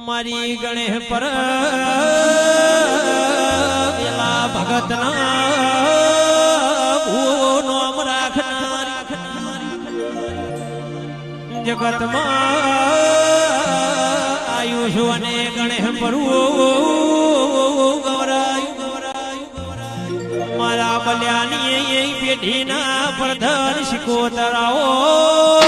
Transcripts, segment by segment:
મારી ગણેશ પર પેલા ભગત નામ રાખનાર જગતમાં આયુષ અને ગણેશ પરવું ગવરાયું મારા બલ્યાની પેઢીના પ્રધાન શિકોતરાઓ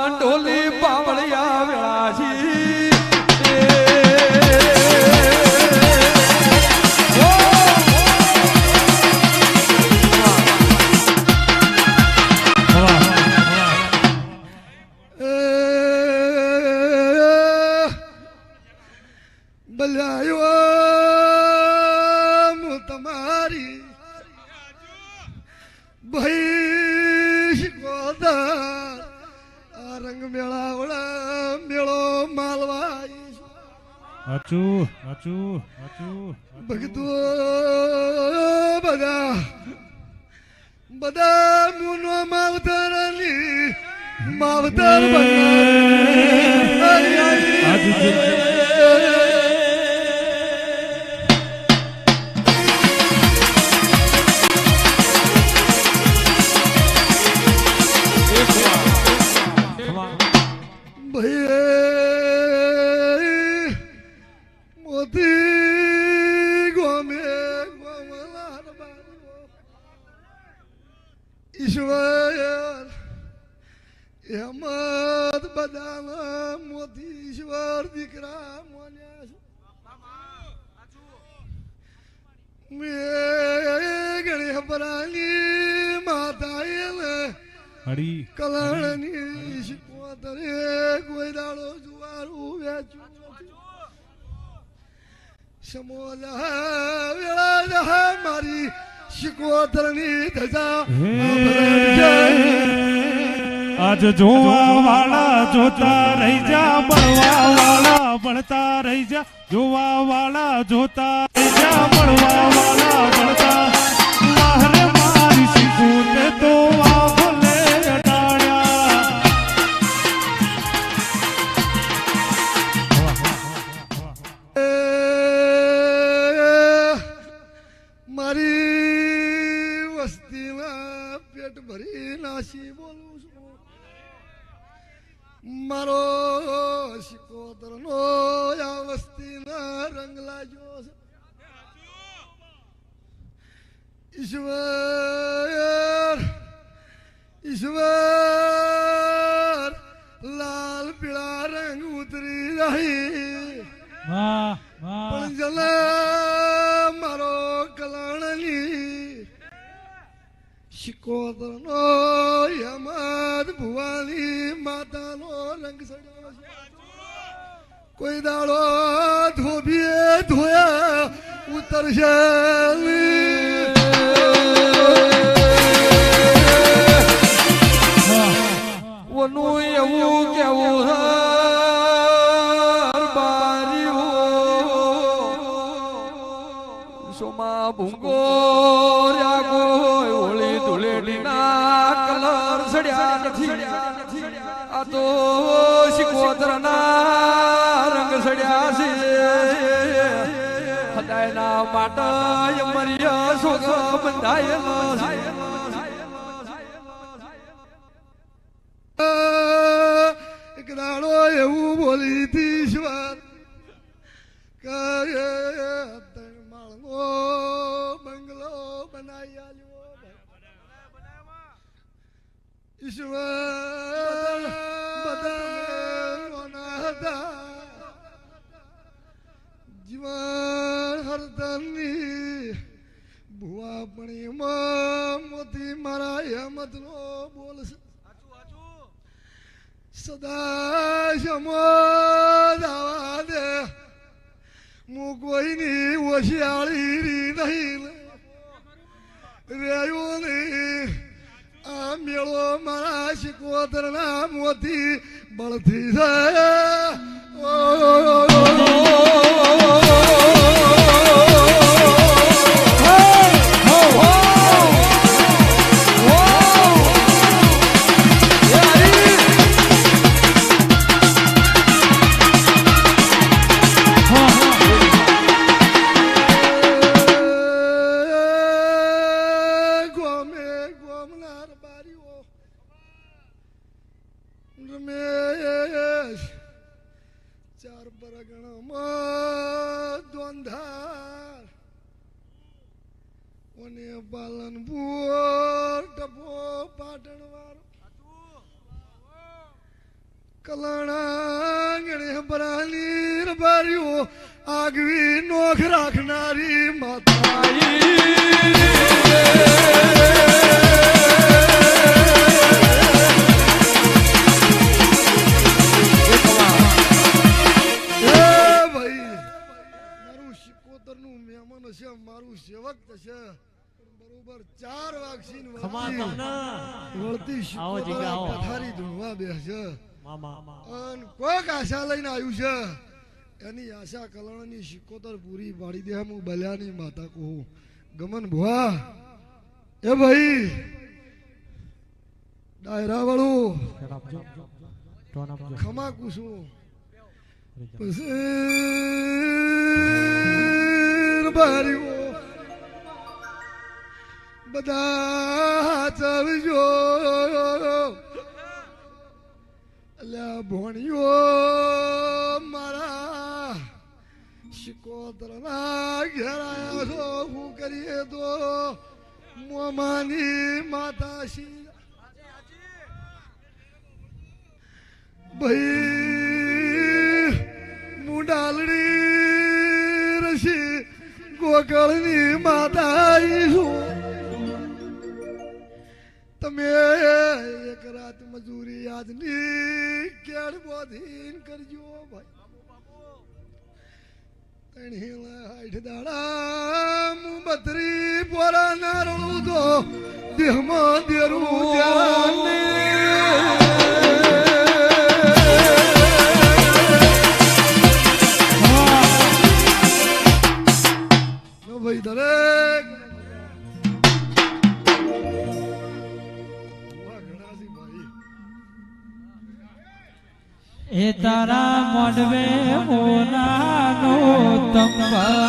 ડોલી પાવળિયા વેળાજી ભગતો બધા મુનો માવતરની માવતર ઈશ્વર હેમત બધા મોતી ઈશ્વર દીકરા મોન્યા ગણેશ પરાની માતા કલાણની શિકોતરે કોઈ દાડો જુવારું વેચું સમોલા વેળા મારી શિકોતરની ધજા આજ જોવા વાળા જોતા રહી જા ભણવા વાળા ભણતા રહી જા જોવા વાળા જોતા રહી જા ભણવા વાળા ભણતા મારે મારી શિકોતે તો આ ભલે અટાડ્યા રાખ્યો છે ઈશ્વર ઈશ્વર લાલ પીળા રંગ ઉતરી રહી પણ જલે મારો કલાણની શિકોતર નો યમદ ભુવાની માતાનો રંગ સડ્યો છે કોઈ દાડો ધોબીએ ધોયા ઉતરશે ઓનું એવું કેવું સોમા ભૂંગો રાગો હોળી ધૂળેટીના કલર સડ્યા નથી આ તો શિકોતરના રંગ સડ્યા છે હદાયના માટે મરિયા સોગ બંધાયેલો છે એક દાડો એવું બોલી હતી ઈશ્વર કે માળનો બંગલો બનાવી આલ્યો ઈશ્વર બધા હતા જીવન હરદરની ભુવા પણ મોતી મારા હેમત નો બોલશે સદા સમો દાવા દે હું કોઈની હોશિયાળી નહીં રહ્યું નહીં આ મેળો મારા શિકોતરના મોતી બળથી છે રમેશ ચાર પરગણામાં દોંધાર અને પાલનપુર ટપો પાટણવાર કલાણા ગણે બરાની રબારીઓ આગવી નોખ રાખનારી માતાઈ મારું સેવક થશે બરોબર 4 વાગસીન વળતી પથારી ધૂણવા બેસે અને કોઈક આશા લઈને આવ્યું છે એની આશા કલણની શિકોતર પૂરી પાડી દે હું બલ્યાની માતા કહું ગમન ભુવા એ ભાઈ ડાયરા વાળું ખમા કુશું બારીઓ બધા ચવજો અલ્યા ભોણીઓ મારા શિકોતરના ઘેરાયા છો હું કરીએ તો મોમાની માતા શી ભાઈ મુડાલડી રસી ગોકળની માતા તમે એક રાત મજૂરી આજની કેળ બોધીન કરજો ભાઈ 60 દાડા હું 32 પોરા નારળું તો દેહમાં દેરું જાને ભાઈ દરેક એ તારા મોડવે મોનાનો તંબા